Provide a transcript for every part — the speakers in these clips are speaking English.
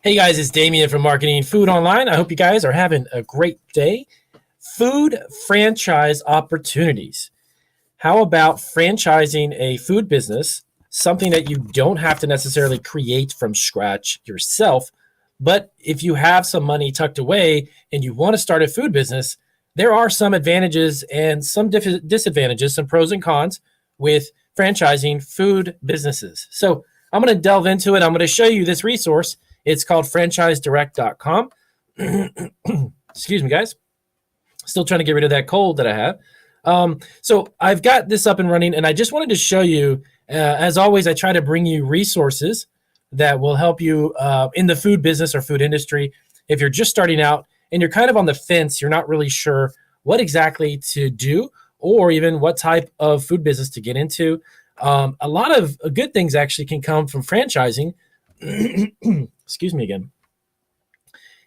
Hey guys, it's Damien from Marketing Food Online. I hope you guys are having a great day. Food franchise opportunities. How about franchising a food business, something that you don't have to necessarily create from scratch yourself, but if you have some money tucked away and you want to start a food business, there are some advantages and some disadvantages, some pros and cons with franchising food businesses. So I'm going to delve into it. I'm going to show you this resource. It's called franchisedirect.com. Excuse me, guys. Still trying to get rid of that cold that I have. So I've got this up and running, and I just wanted to show you, as always, I try to bring you resources that will help you in the food business or food industry. If you're just starting out and you're kind of on the fence, you're not really sure what exactly to do or even what type of food business to get into. A lot of good things actually can come from franchising. Excuse me again.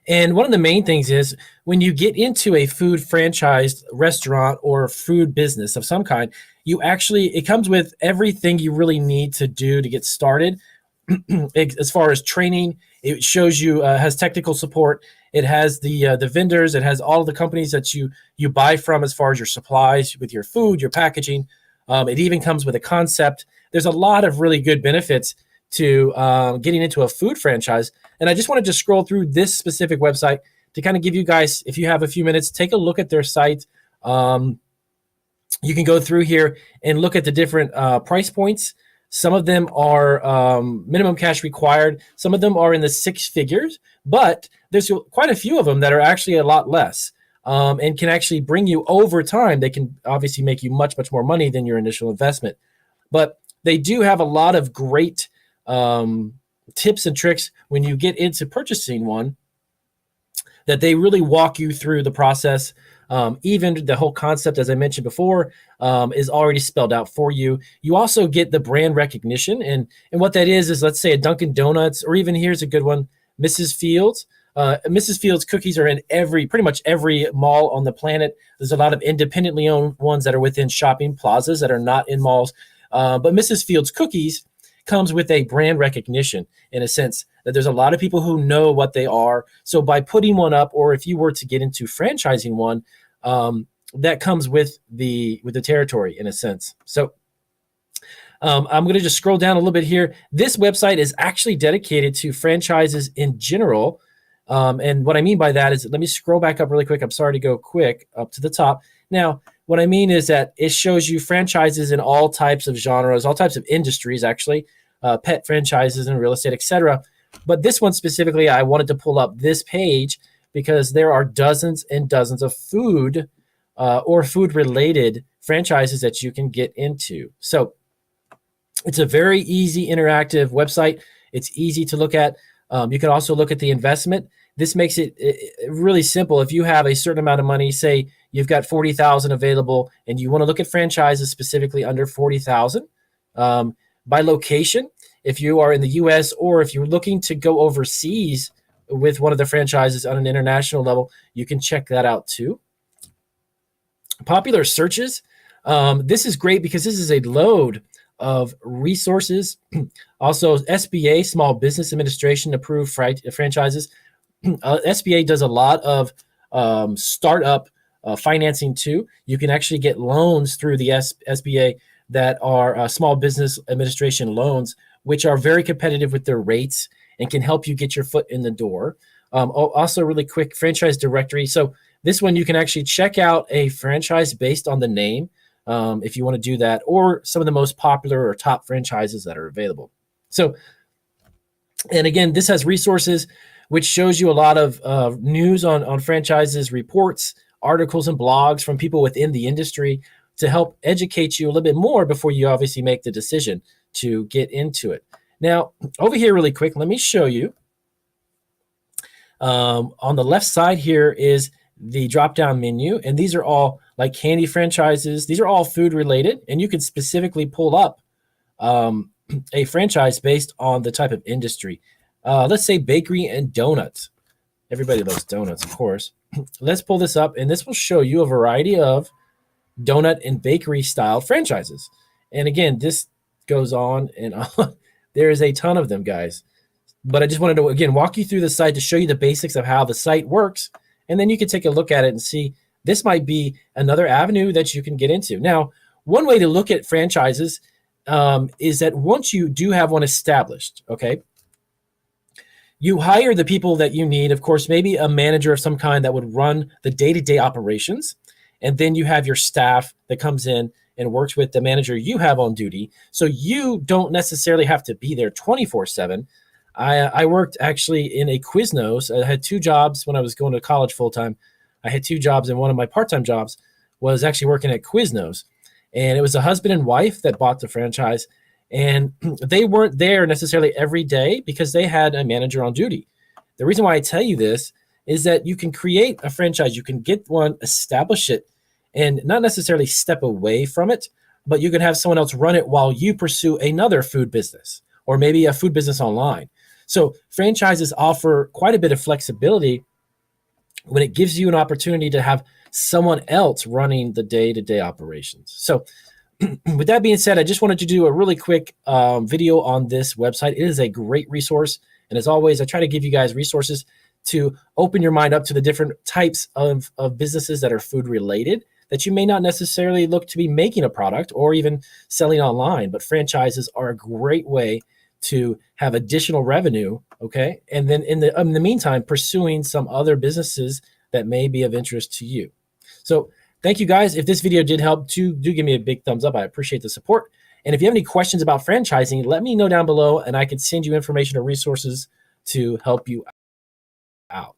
And one of the main things is when you get into a food franchised restaurant or food business of some kind, it comes with everything you really need to do to get started. As far as training, it shows you has technical support. It has the vendors. It has all of the companies that you buy from as far as your supplies with your food, your packaging. It even comes with a concept. There's a lot of really good benefits to getting into a food franchise. And I just wanted to scroll through this specific website to kind of give you guys, if you have a few minutes, take a look at their site. You can go through here and look at the different price points. Some of them are minimum cash required. Some of them are in the six figures, but there's quite a few of them that are actually a lot less and can actually bring you over time. They can obviously make you much, much more money than your initial investment. But they do have a lot of great tips and tricks when you get into purchasing one, that they really walk you through the process. Even the whole concept, as I mentioned before, is already spelled out for you. You also get the brand recognition. And what that is let's say a Dunkin' Donuts, or even here's a good one, Mrs. Fields. Mrs. Fields cookies are in pretty much every mall on the planet. There's a lot of independently owned ones that are within shopping plazas that are not in malls. But Mrs. Fields cookies comes with a brand recognition, in a sense that there's a lot of people who know what they are. So by putting one up, or if you were to get into franchising one, that comes with the territory, in a sense. So I'm going to just scroll down a little bit here. This website is actually dedicated to franchises in general. And what I mean by that is, let me scroll back up really quick. I'm sorry to go quick up to the top. Now, what I mean is that it shows you franchises in all types of genres, all types of industries, actually, pet franchises and real estate, etc. But this one specifically, I wanted to pull up this page because there are dozens and dozens of food or food-related franchises that you can get into. So it's a very easy, interactive website. It's easy to look at. You can also look at the investment. This makes it really simple. If you have a certain amount of money, say you've got $40,000 available, and you want to look at franchises specifically under $40,000 by location. If you are in the U.S. or if you're looking to go overseas with one of the franchises on an international level, you can check that out too. Popular searches. This is great because this is a load of resources. Also, SBA, Small Business Administration approved franchises. SBA does a lot of startup financing too. You can actually get loans through the SBA that are Small Business Administration loans, which are very competitive with their rates and can help you get your foot in the door. Also, really quick, franchise directory. So this one, you can actually check out a franchise based on the name if you want to do that, or some of the most popular or top franchises that are available. So, and again, this has resources which shows you a lot of news on franchises, reports, articles, and blogs from people within the industry to help educate you a little bit more before you obviously make the decision to get into it. Now, over here really quick, let me show you. On the left side here is the drop-down menu, and these are all like candy franchises. These are all food related, and you can specifically pull up a franchise based on the type of industry. Let's say bakery and donuts. Everybody loves donuts, of course. Let's pull this up, and this will show you a variety of donut and bakery style franchises. And again, this goes on and on. There is a ton of them, guys. But I just wanted to, again, walk you through the site to show you the basics of how the site works. And then you can take a look at it and see this might be another avenue that you can get into. Now, one way to look at franchises is that once you do have one established, okay, you hire the people that you need. Of course, maybe a manager of some kind that would run the day-to-day operations. And then you have your staff that comes in and works with the manager you have on duty. So you don't necessarily have to be there 24/7. I worked actually in a Quiznos. I had two jobs when I was going to college full-time. I had two jobs, and one of my part-time jobs was actually working at Quiznos. And it was a husband and wife that bought the franchise. And they weren't there necessarily every day because they had a manager on duty. The reason why I tell you this is that you can create a franchise. You can get one, establish it, and not necessarily step away from it, but you can have someone else run it while you pursue another food business or maybe a food business online. So franchises offer quite a bit of flexibility when it gives you an opportunity to have someone else running the day-to-day operations. So with that being said, I just wanted to do a really quick video on this website. It is a great resource. And as always, I try to give you guys resources to open your mind up to the different types of businesses that are food related that you may not necessarily look to be making a product or even selling online. But franchises are a great way to have additional revenue, okay? And then in the meantime, pursuing some other businesses that may be of interest to you. So thank you guys. If this video did help, do give me a big thumbs up. I appreciate the support. And if you have any questions about franchising, let me know down below and I can send you information or resources to help you out.